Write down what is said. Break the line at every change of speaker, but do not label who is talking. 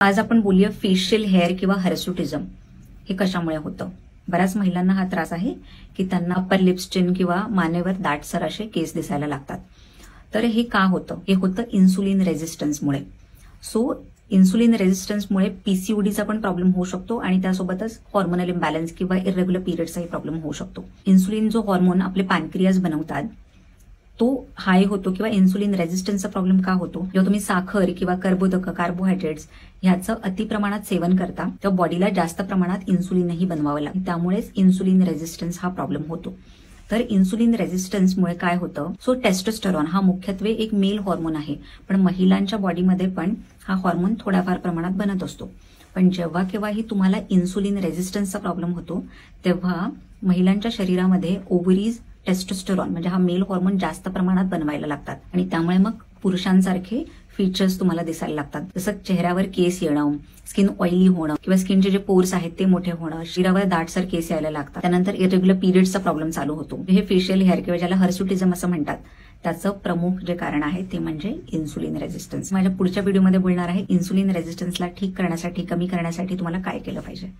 आज आपण बोलूया फेशियल हेअर किंवा हिरसुटिझम हे कशामुळे होतं. बऱ्याच महिलांना हा त्रास आहे की त्यांना अप्पर लिप्स, चिन किंवा मानेवर दाटसर असे केस दिसायला लागतात. तर हे का होतं? हे होतं इन्सुलिन रेझिस्टन्समुळे. सो इन्सुलिन रेझिस्टन्समुळे पीसीओडीचा पण प्रॉब्लेम होऊ शकतो आणि त्यासोबतच हॉर्मोनल इम्बॅलन्स किंवा इरेग्युलर पिरियड्सचाही प्रॉब्लेम होऊ शकतो. इन्सुलिन जो हॉर्मोन आपले पॅनक्रियाज बनवतात तो हाय होतो किंवा इन्सुलिन रेझिस्टन्सचा प्रॉब्लेम का होतो? जेव्हा तुम्ही साखर किंवा कर्बोदक, कार्बोहायड्रेट्स ह्याचं अतिप्रमाणात सेवन करता तेव्हा बॉडीला जास्त प्रमाणात इन्सुलिनही बनवावं लागतं. त्यामुळेच इन्सुलिन रेझिस्टन्स हा प्रॉब्लेम होतो. तर इन्सुलिन रेझिस्टन्समुळे काय होतं? सो टेस्टोस्टेरॉन हा मुख्यत्वे एक मेल हॉर्मोन आहे, पण महिलांच्या बॉडीमध्ये पण हा हॉर्मोन थोड्याफार प्रमाणात बनत असतो. पण जेव्हा केव्हाही तुम्हाला इन्सुलिन रेझिस्टन्सचा प्रॉब्लेम होतो तेव्हा महिलांच्या शरीरामध्ये ओव्हरीज टेस्टोस्टेरॉन म्हणजे हा मेल हॉर्मोन जास्त प्रमाणात बनवायला लागतात आणि त्यामुळे मग पुरुषांसारखे फीचर्स तुम्हाला दिसायला लागतात. जसं चेहऱ्यावर केस येणं, स्किन ऑइली होणं किंवा स्किनचे जे पोर्स आहेत ते मोठे होणं, शरीरावर दाटसर केस यायला लागतात. त्यानंतर इरेग्युलर पिरियड्सचा प्रॉब्लेम चालू होतो. हे फेशियल हेअर किंवा ज्याला हिरसुटिझम असं म्हणतात त्याचं प्रमुख जे कारण आहे ते म्हणजे इन्सुलिन रेझिस्टन्स. माझ्या पुढच्या व्हिडिओमध्ये बोलणार आहे इन्सुलिन रेझिस्टन्सला ठीक करण्यासाठी, कमी करण्यासाठी तुम्हाला काय केलं पाहिजे.